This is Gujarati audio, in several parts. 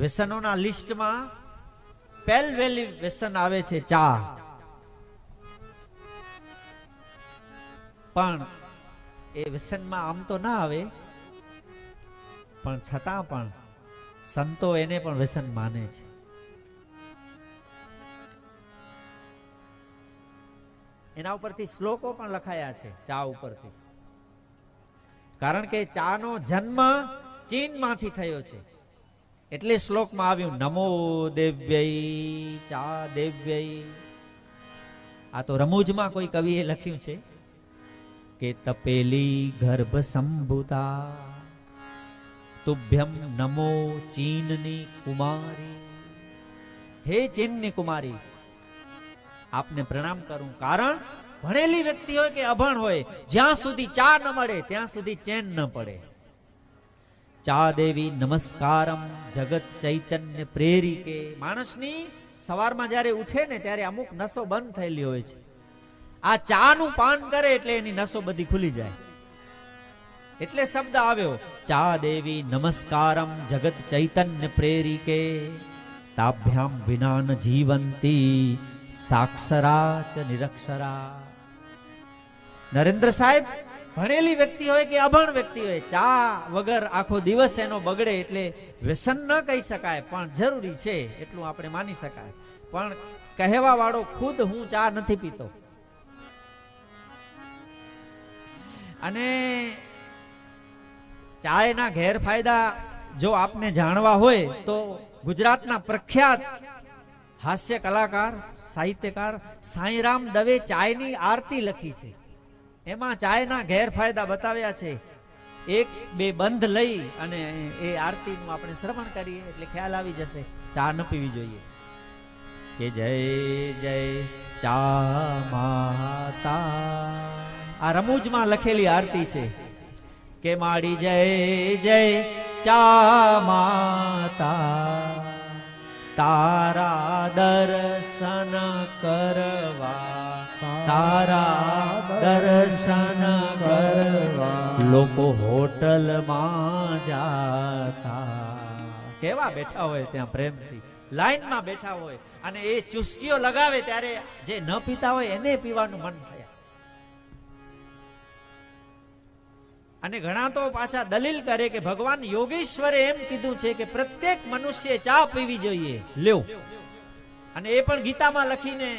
વ્યસનોના લિસ્ટમાં પહેલી વ્યસન આવે છે ચા. પણ એ વ્યસનમાં આમ તો ના આવે, પણ છતાં પણ સંતો એને પણ વ્યસન માને છે. એના ઉપરથી શ્લોકો પણ લખાયા છે ચા ઉપરથી. કારણ કે ચાનો જન્મ ચીનમાંથી થયો છે. એટલે શ્લોકમાં આવ્યું નમો દેવ્યય ચા દેવ્યય. આ તો રમૂજમાં કોઈ કવિએ લખ્યું છે કે તપેલી ગર્ભ સંભુતા તુભ્યમ નમો ચીનની કુમારી. હે ચીનની કુમારી, આપને પ્રણામ કરું. કારણ ભણેલી વ્યક્તિ હોય કે અભણ હોય, જ્યાં સુધી ચા ન મળે ત્યાં સુધી ચેન ન પડે. ચા દેવી નમસ્કારમ જગત ચૈતન્ય પ્રેરિકે. માણસની સવારમાં જ્યારે ઉઠે ને ત્યારે અમુક નસો બંધ થયેલી હોય છે. આ ચા નું પાન કરે એટલે એની નસો બધી ખુલી જાય. એટલે શબ્દ આવ્યો ચા દેવી નમસ્કારમ જગત ચૈતન્ય પ્રેરિકે તાભ્યામ વિના ન જીવંતી સાક્ષરા ચ નિરક્ષરા. નરેન્દ્ર સાહેબ ભણેલી વ્યક્તિ હોય કે અભણ વ્યક્તિ હોય, ચા વગર આખો દિવસ એનો બગડે. એટલે વ્યસન ન કહી શકાય, પણ જરૂરી છે એટલું આપણે માની શકાય. પણ કહેવા વાળો ખુદ હું ચા નથી પીતો. અને ચાયના ગેરફાયદા જો આપને જાણવા હોય તો ગુજરાતના પ્રખ્યાત હાસ્ય કલાકાર સાહિત્યકાર સાંઈરામ દવે ચાયની આરતી લખી છે. એમાં ચાયના ગેરફાયદા બતાવ્યા છે. એક બે બંધ લઈ અને એ આરતીનું આપણે શ્રવણ કરીએ એટલે ખ્યાલ આવી જશે. ચા ન પીવી જોઈએ. કે જય જય ચા માતા. આ રમૂજમાં લખેલી આરતી છે કે માડી જય જય ચા માતા તારા દર્શન કરવા, તારા દર્શન કરવા લોકો હોટલમાં જાતા. કેવા બેઠા હોય ત્યાં પ્રેમથી, લાઈનમાં બેઠા હોય અને એ ચુસ્કીઓ લગાવે ત્યારે જે ન પીતા હોય એને પીવાનું મન થાય. અને ઘણા તો પાછા દલીલ કરે કે ભગવાન યોગેશ્વરે એમ કીધું છે કે પ્રત્યેક મનુષ્ય ચા પીવી જોઈએ. લ્યો, અને એ પણ ગીતામાં લખીને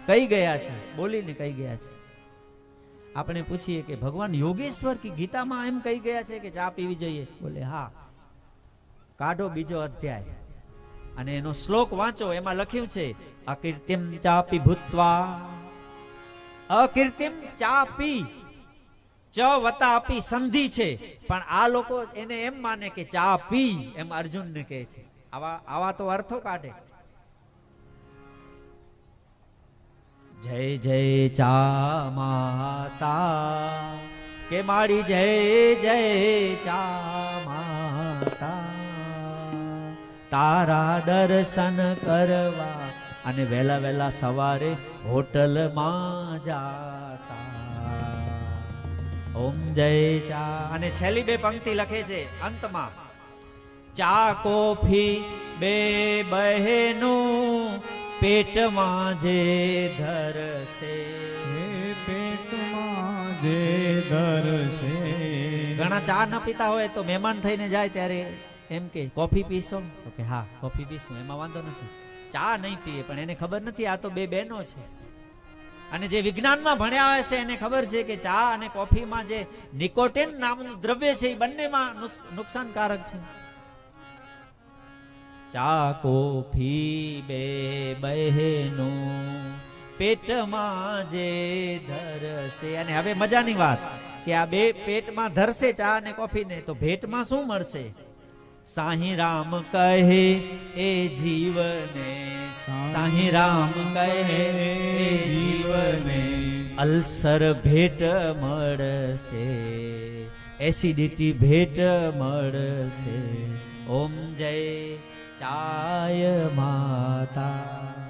કહી ગયા છે, બોલીને કહી ગયા છે. આપણે પૂછીએ કે ભગવાન યોગેશ્વર કે ગીતામાં એમ કહી ગયા છે કે ચા પીવી જોઈએ? બોલે હા. કાઢો બીજો અધ્યાય અને એનો શ્લોક વાંચો. એમાં લખ્યું છે અકીર્તિમ ચાપી ભૂત્વા. અકીર્તિમ ચા પી, ચ વતા આપી સંધિ છે, પણ આ લોકો એને એમ માને કે ચા પી, એમ અર્જુનને કહે છે. આવા તો અર્થો કાઢે. જય જય ચા માતા કે માડી જય જય ચા માતા તારા દર્શન કરવા. અને વહેલા વહેલા સવારે હોટલમાં જાતા. ઓમ જય ચા. અને છેલ્લી બે પંક્તિ લખે છે અંતમાં, ચા કોફી બે બહેનું પેટમાં જે ધરશે, પેટમાં જે ધરશે. ઘણા ચા ન પીતા હોય તો મહેમાન થઈને જાય ત્યારે એમ કે કોફી પીશો? તો કે હા કોફી પીશું, એમાં વાંધો નથી. ચા નહીં પીએ, પણ એને ખબર નથી આ તો બે બહેનો છે. અને જે વિજ્ઞાનમાં ભણ્યા હોય છે એને ખબર છે કે ચા અને કોફીમાં જે નિકોટિન નામનું દ્રવ્ય છે એ બંનેમાં નુકસાનકારક છે. ચા કોફી બે બહેનો પેટમાં જે ધરશે. અને હવે મજાની વાત કે આ બે પેટમાં ધરશે ચા અને કોફી ને, તો ભેટમાં શું મળશે? સાહી રામ કહે એ જીવને, સાહી રામ કહે એ જીવને અલ્સર ભેટ મળશે, એસિડિટી ભેટ મળશે. ઓમ જય ચાય માતા.